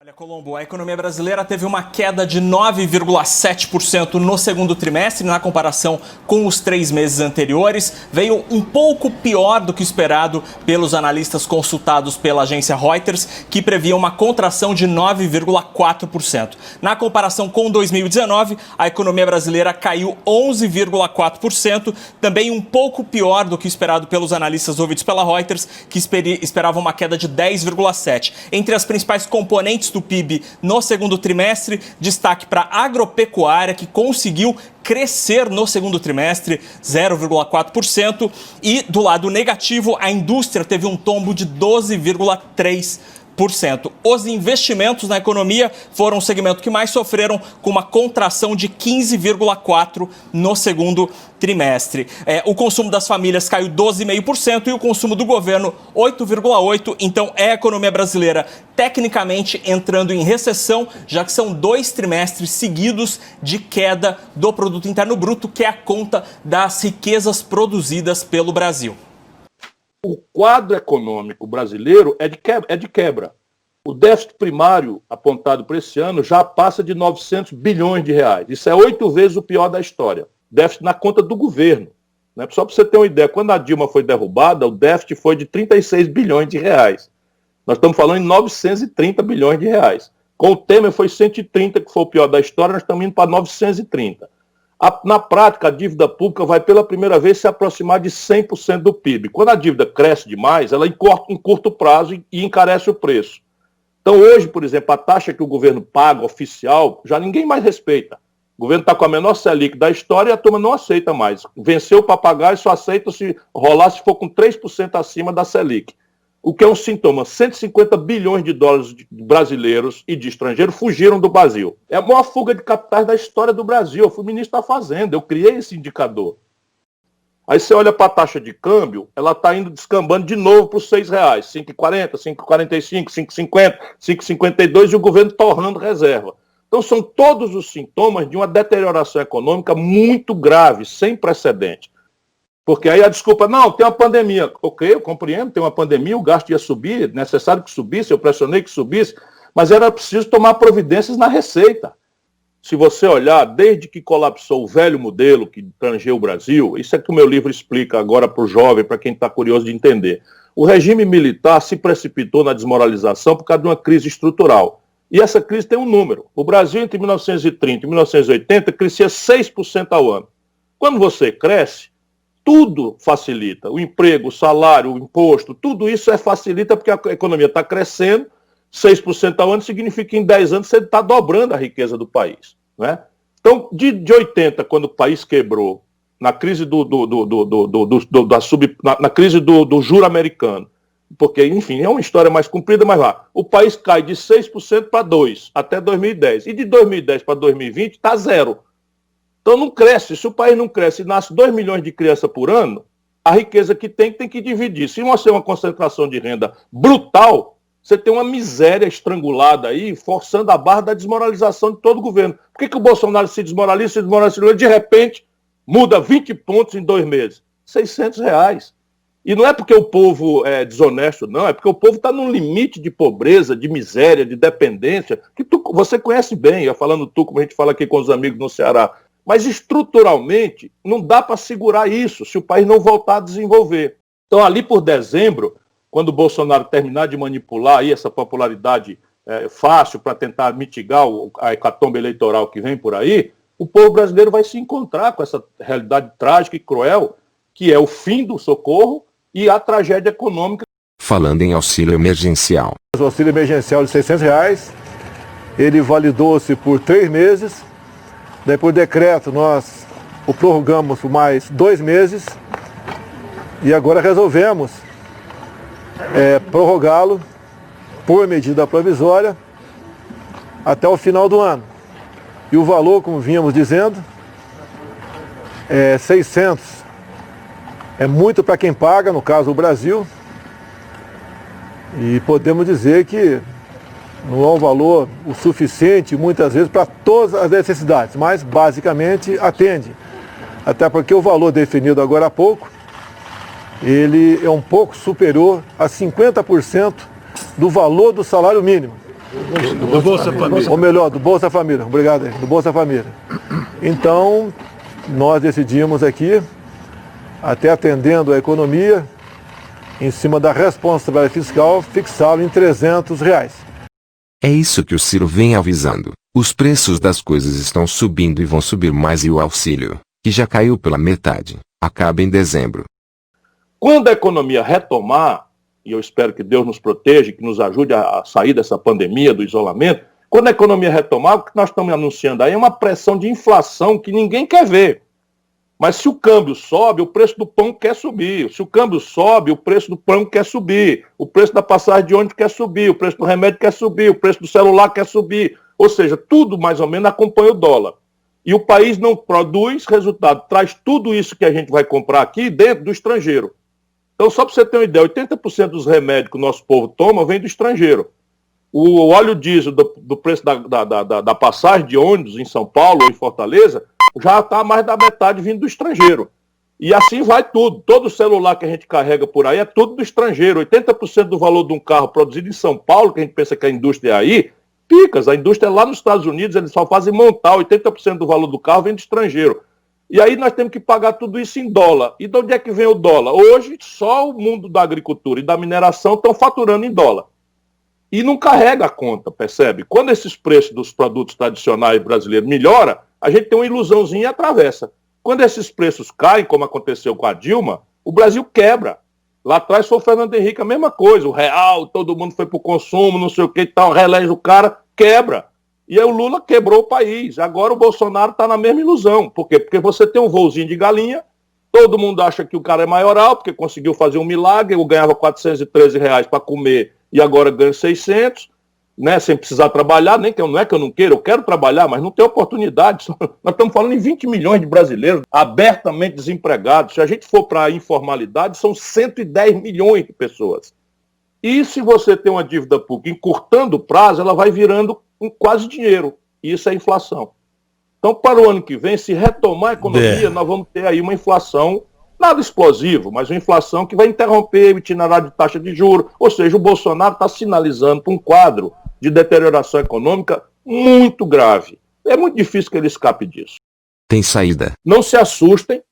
Olha, Colombo, a economia brasileira teve uma queda de 9,7% no segundo trimestre, na comparação com os 3 meses anteriores. Veio um pouco pior do que esperado pelos analistas consultados pela agência Reuters, que previa uma contração de 9,4%. Na comparação com 2019, a economia brasileira caiu 11,4%, também um pouco pior do que esperado pelos analistas ouvidos pela Reuters, que esperavam uma queda de 10,7%. Entre as principais componentes do PIB no segundo trimestre, destaque para a agropecuária, que conseguiu crescer no segundo trimestre 0,4%, e do lado negativo, a indústria teve um tombo de 12,3%. Os investimentos na economia foram o segmento que mais sofreram, com uma contração de 15,4% no segundo trimestre. O consumo das famílias caiu 12,5% e o consumo do governo 8,8%. Então é a economia brasileira tecnicamente entrando em recessão, já que são 2 trimestres seguidos de queda do Produto Interno Bruto, que é a conta das riquezas produzidas pelo Brasil. O quadro econômico brasileiro é de quebra. O déficit primário apontado para esse ano já passa de 900 bilhões de reais. Isso é 8 vezes o pior da história. Déficit na conta do governo. Né? Só para você ter uma ideia, quando a Dilma foi derrubada, o déficit foi de 36 bilhões de reais. Nós estamos falando em 930 bilhões de reais. Com o Temer foi 130, que foi o pior da história, nós estamos indo para 930. Na prática, a dívida pública vai pela primeira vez se aproximar de 100% do PIB. Quando a dívida cresce demais, ela encurta em curto prazo e encarece o preço. Então hoje, por exemplo, a taxa que o governo paga oficial, já ninguém mais respeita. O governo está com a menor Selic da história e a turma não aceita mais. Venceu o papagaio, só aceita se rolar se for com 3% acima da Selic. O que é um sintoma. 150 bilhões de dólares de brasileiros e de estrangeiros fugiram do Brasil. É a maior fuga de capitais da história do Brasil. Eu fui ministro da Fazenda, eu criei esse indicador. Aí você olha para a taxa de câmbio, ela está indo descambando de novo para os R$ 6,00, 5,40, 5,45, 5,50, 5,52 e o governo torrando reserva. Então são todos os sintomas de uma deterioração econômica muito grave, sem precedente. Porque aí a desculpa, não, tem uma pandemia. Ok, eu compreendo, tem uma pandemia, o gasto ia subir, necessário que subisse, eu pressionei que subisse, mas era preciso tomar providências na receita. Se você olhar, desde que colapsou o velho modelo que tangeu o Brasil, isso é que o meu livro explica agora para o jovem, para quem está curioso de entender. O regime militar se precipitou na desmoralização por causa de uma crise estrutural. E essa crise tem um número. O Brasil, entre 1930 e 1980, crescia 6% ao ano. Quando você cresce, tudo facilita. O emprego, o salário, o imposto, tudo isso facilita porque a economia está crescendo. 6% ao ano significa que em 10 anos você está dobrando a riqueza do país. Né? Então, de 80, quando o país quebrou, na crise na crise do juro americano, porque, enfim, é uma história mais comprida, mas lá, o país cai de 6% para 2% até 2010. E de 2010 para 2020 está 0%. Então não cresce. Se o país não cresce e nasce 2 milhões de crianças por ano, a riqueza que tem que dividir. Se você tem uma concentração de renda brutal, você tem uma miséria estrangulada aí, forçando a barra da desmoralização de todo o governo. Por que o Bolsonaro se desmoraliza, de repente, muda 20 pontos em 2 meses? R$600. E não é porque o povo é desonesto, não, é porque o povo está num limite de pobreza, de miséria, de dependência, que você conhece bem, eu falando como a gente fala aqui com os amigos no Ceará. Mas estruturalmente não dá para segurar isso se o país não voltar a desenvolver. Então ali por dezembro, quando o Bolsonaro terminar de manipular aí essa popularidade fácil para tentar mitigar a hecatombe eleitoral que vem por aí, o povo brasileiro vai se encontrar com essa realidade trágica e cruel, que é o fim do socorro e a tragédia econômica. Falando em auxílio emergencial. O auxílio emergencial de R$600, ele validou-se por 3 meses. Daí, por decreto, nós o prorrogamos por mais 2 meses e agora resolvemos prorrogá-lo por medida provisória até o final do ano. E o valor, como vínhamos dizendo, é 600. É muito para quem paga, no caso o Brasil, e podemos dizer que não é um valor o suficiente, muitas vezes, para todas as necessidades, mas basicamente atende. Até porque o valor definido agora há pouco, ele é um pouco superior a 50% do valor do salário mínimo. Do Bolsa Família. Ou melhor, do Bolsa Família, obrigado aí, do Bolsa Família. Então, nós decidimos aqui, até atendendo a economia, em cima da responsabilidade fiscal, fixá-lo em R$300. É isso que o Ciro vem avisando. Os preços das coisas estão subindo e vão subir mais e o auxílio, que já caiu pela metade, acaba em dezembro. Quando a economia retomar, e eu espero que Deus nos proteja, que nos ajude a sair dessa pandemia, do isolamento, quando a economia retomar, o que nós estamos anunciando aí é uma pressão de inflação que ninguém quer ver. Mas se o câmbio sobe, o preço do pão quer subir. Se o câmbio sobe, o preço do pão quer subir. O preço da passagem de ônibus quer subir. O preço do remédio quer subir. O preço do celular quer subir. Ou seja, tudo mais ou menos acompanha o dólar. E o país não produz resultado. Traz tudo isso que a gente vai comprar aqui dentro do estrangeiro. Então, só para você ter uma ideia, 80% dos remédios que o nosso povo toma vem do estrangeiro. O óleo diesel do preço da passagem de ônibus em São Paulo ou em Fortaleza já está mais da metade vindo do estrangeiro. E assim vai tudo. Todo celular que a gente carrega por aí é tudo do estrangeiro. 80% do valor de um carro produzido em São Paulo, que a gente pensa que a indústria é aí, picas. A indústria é lá nos Estados Unidos, eles só fazem montar. 80% do valor do carro vem do estrangeiro. E aí nós temos que pagar tudo isso em dólar. E de onde é que vem o dólar? Hoje, só o mundo da agricultura e da mineração estão faturando em dólar. E não carrega a conta, percebe? Quando esses preços dos produtos tradicionais brasileiros melhoram, a gente tem uma ilusãozinha e atravessa. Quando esses preços caem, como aconteceu com a Dilma, o Brasil quebra. Lá atrás foi o Fernando Henrique, a mesma coisa. O real, todo mundo foi para o consumo, não sei o que e tal, relege o cara, quebra. E aí o Lula quebrou o país. Agora o Bolsonaro está na mesma ilusão. Por quê? Porque você tem um voozinho de galinha, todo mundo acha que o cara é maioral, porque conseguiu fazer um milagre, eu ganhava R$413 para comer e agora ganho 600, né, sem precisar trabalhar, nem que não é que eu não queira, eu quero trabalhar, mas não tenho oportunidade. Nós estamos falando em 20 milhões de brasileiros abertamente desempregados. Se a gente for para a informalidade, são 110 milhões de pessoas. E se você tem uma dívida pública encurtando o prazo, ela vai virando quase dinheiro. E isso é inflação. Então, para o ano que vem, se retomar a economia, nós vamos ter aí uma inflação, nada explosivo, mas uma inflação que vai interromper o itinerário de taxa de juros. Ou seja, o Bolsonaro está sinalizando para um quadro de deterioração econômica muito grave. É muito difícil que ele escape disso. Tem saída. Não se assustem,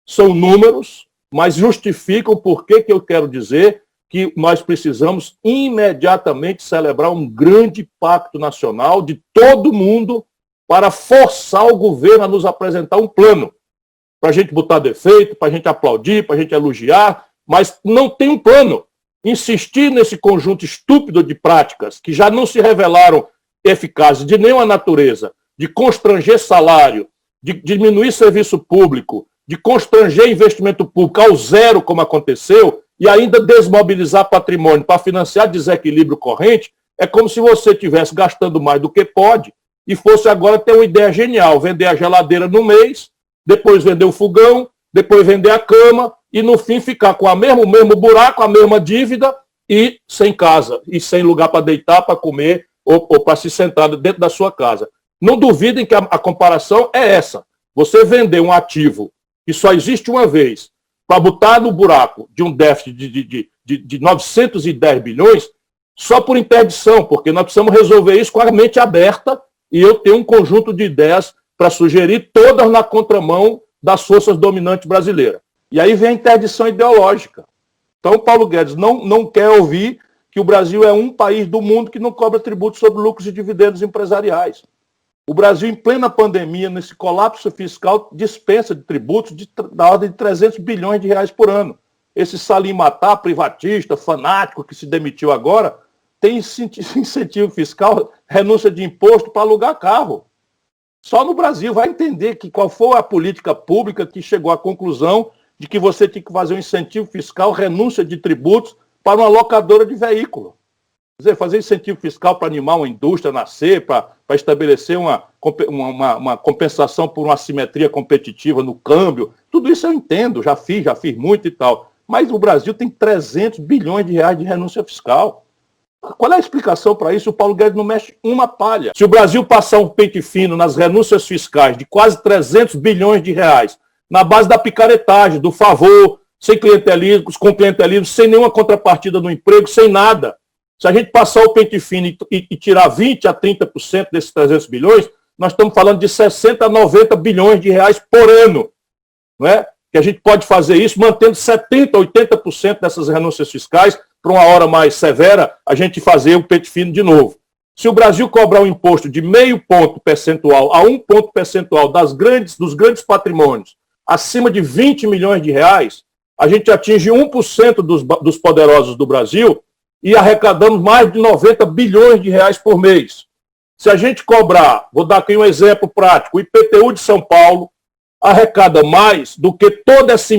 são números, mas justificam por que eu quero dizer que nós precisamos imediatamente celebrar um grande pacto nacional de todo mundo para forçar o governo a nos apresentar um plano. Para a gente botar defeito, para a gente aplaudir, para a gente elogiar, mas não tem um plano. Insistir nesse conjunto estúpido de práticas que já não se revelaram eficazes de nenhuma natureza, de constranger salário, de diminuir serviço público, de constranger investimento público ao zero, como aconteceu, e ainda desmobilizar patrimônio para financiar desequilíbrio corrente, é como se você estivesse gastando mais do que pode e fosse agora ter uma ideia genial, vender a geladeira no mês, depois vender o fogão, depois vender a cama e no fim ficar com o mesmo buraco, a mesma dívida e sem casa, e sem lugar para deitar, para comer ou para se sentar dentro da sua casa. Não duvidem que a comparação é essa. Você vender um ativo que só existe uma vez para botar no buraco de um déficit de 910 bilhões só por interdição, porque nós precisamos resolver isso com a mente aberta e eu tenho um conjunto de ideias para sugerir, todas na contramão das forças dominantes brasileiras. E aí vem a interdição ideológica. Então, Paulo Guedes não quer ouvir que o Brasil é um país do mundo que não cobra tributos sobre lucros e dividendos empresariais. O Brasil, em plena pandemia, nesse colapso fiscal, dispensa de tributos da ordem de 300 bilhões de reais por ano. Esse Salim Matar, privatista, fanático, que se demitiu agora, tem incentivo fiscal, renúncia de imposto para alugar carro. Só no Brasil vai entender qual foi a política pública que chegou à conclusão de que você tinha que fazer um incentivo fiscal, renúncia de tributos para uma locadora de veículo. Quer dizer, fazer incentivo fiscal para animar uma indústria nascer, para estabelecer uma compensação por uma assimetria competitiva no câmbio. Tudo isso eu entendo, já fiz muito e tal. Mas o Brasil tem 300 bilhões de reais de renúncia fiscal. Qual é a explicação para isso? O Paulo Guedes não mexe uma palha. Se o Brasil passar um pente fino nas renúncias fiscais de quase 300 bilhões de reais, na base da picaretagem, do favor, sem clientelismo, com clientelismo, sem nenhuma contrapartida no emprego, sem nada, Se a gente passar o pente fino e tirar 20% a 30% desses 300 bilhões, nós estamos falando de 60 a 90 bilhões de reais por ano, não é? Que a gente pode fazer isso mantendo 70% a 80% dessas renúncias fiscais para uma hora mais severa, a gente fazer o pente fino de novo. Se o Brasil cobrar um imposto de 0,5 ponto percentual a 1 ponto percentual dos grandes patrimônios acima de 20 milhões de reais, a gente atinge 1% dos poderosos do Brasil e arrecadamos mais de 90 bilhões de reais por mês. Se a gente cobrar, vou dar aqui um exemplo prático, o IPTU de São Paulo arrecada mais do que toda essa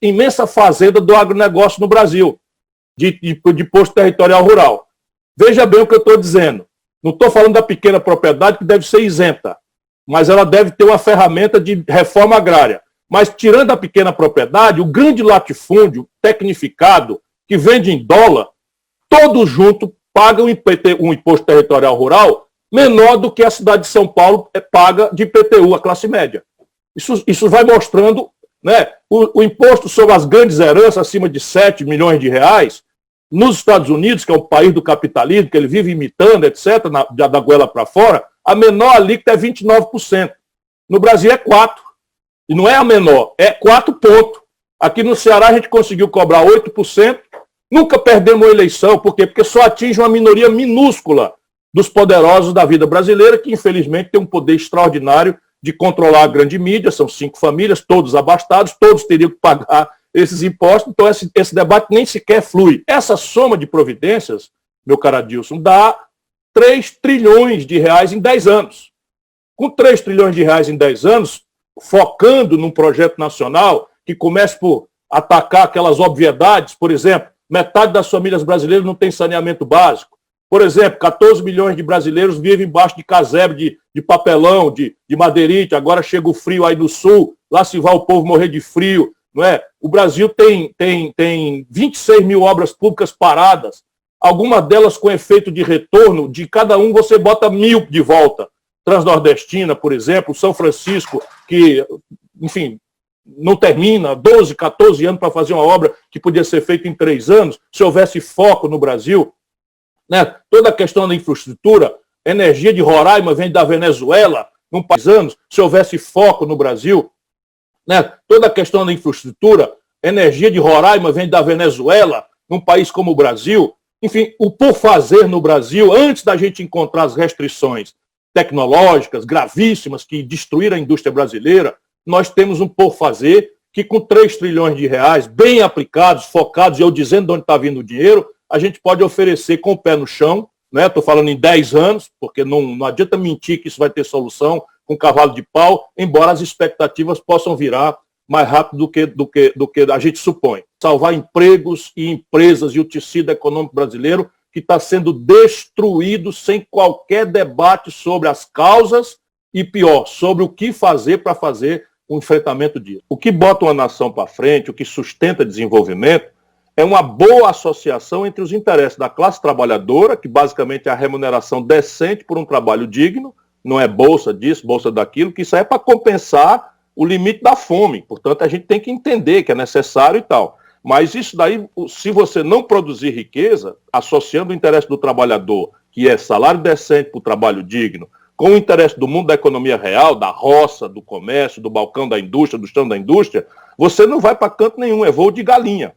imensa fazenda do agronegócio no Brasil, de posto territorial rural. Veja bem o que eu estou dizendo. Não estou falando da pequena propriedade que deve ser isenta, mas ela deve ter uma ferramenta de reforma agrária. Mas tirando a pequena propriedade, o grande latifúndio tecnificado, que vende em dólar, todo junto paga um imposto territorial rural menor do que a cidade de São Paulo paga de IPTU, a classe média. Isso vai mostrando, né, o imposto sobre as grandes heranças acima de 7 milhões de reais, nos Estados Unidos, que é o país do capitalismo, que ele vive imitando, etc., da goela para fora, a menor alíquota é 29%. No Brasil é 4%. E não é a menor, é 4 pontos. Aqui no Ceará a gente conseguiu cobrar 8%, nunca perdemos uma eleição. Por quê? Porque só atinge uma minoria minúscula dos poderosos da vida brasileira, que infelizmente tem um poder extraordinário de controlar a grande mídia, são 5 famílias, todos abastados, todos teriam que pagar esses impostos, então esse debate nem sequer flui. Essa soma de providências, meu caro Adilson, dá 3 trilhões de reais em 10 anos. Com 3 trilhões de reais em 10 anos, focando num projeto nacional que comece por atacar aquelas obviedades, por exemplo, metade das famílias brasileiras não tem saneamento básico. Por exemplo, 14 milhões de brasileiros vivem embaixo de casebre de papelão, de madeirite, agora chega o frio aí no sul, lá se vai o povo morrer de frio, não é? O Brasil tem 26 mil obras públicas paradas, algumas delas com efeito de retorno, de cada um você bota 1.000 de volta. Transnordestina, por exemplo, São Francisco, que, enfim, não termina, 12, 14 anos para fazer uma obra que podia ser feita em 3 anos, se houvesse foco no Brasil. Né? Toda a questão da infraestrutura, energia de Roraima vem da Venezuela, num país anos, se houvesse foco no Brasil. Né? Toda a questão da infraestrutura, energia de Roraima vem da Venezuela, num país como o Brasil. Enfim, o por fazer no Brasil, antes da gente encontrar as restrições tecnológicas gravíssimas que destruíram a indústria brasileira, nós temos um por fazer que com 3 trilhões de reais, bem aplicados, focados, e eu dizendo de onde está vindo o dinheiro, a gente pode oferecer com o pé no chão, né? Estou falando em 10 anos, porque não adianta mentir que isso vai ter solução com cavalo de pau, embora as expectativas possam virar mais rápido do que a gente supõe. Salvar empregos e empresas e o tecido econômico brasileiro que está sendo destruído sem qualquer debate sobre as causas e, pior, sobre o que fazer para fazer o enfrentamento disso. O que bota uma nação para frente, o que sustenta desenvolvimento, é uma boa associação entre os interesses da classe trabalhadora, que basicamente é a remuneração decente por um trabalho digno, não é bolsa disso, bolsa daquilo, que isso é para compensar o limite da fome. Portanto, a gente tem que entender que é necessário e tal. Mas isso daí, se você não produzir riqueza, associando o interesse do trabalhador, que é salário decente para o trabalho digno, com o interesse do mundo da economia real, da roça, do comércio, do balcão da indústria, do chão da indústria, você não vai para canto nenhum, é voo de galinha.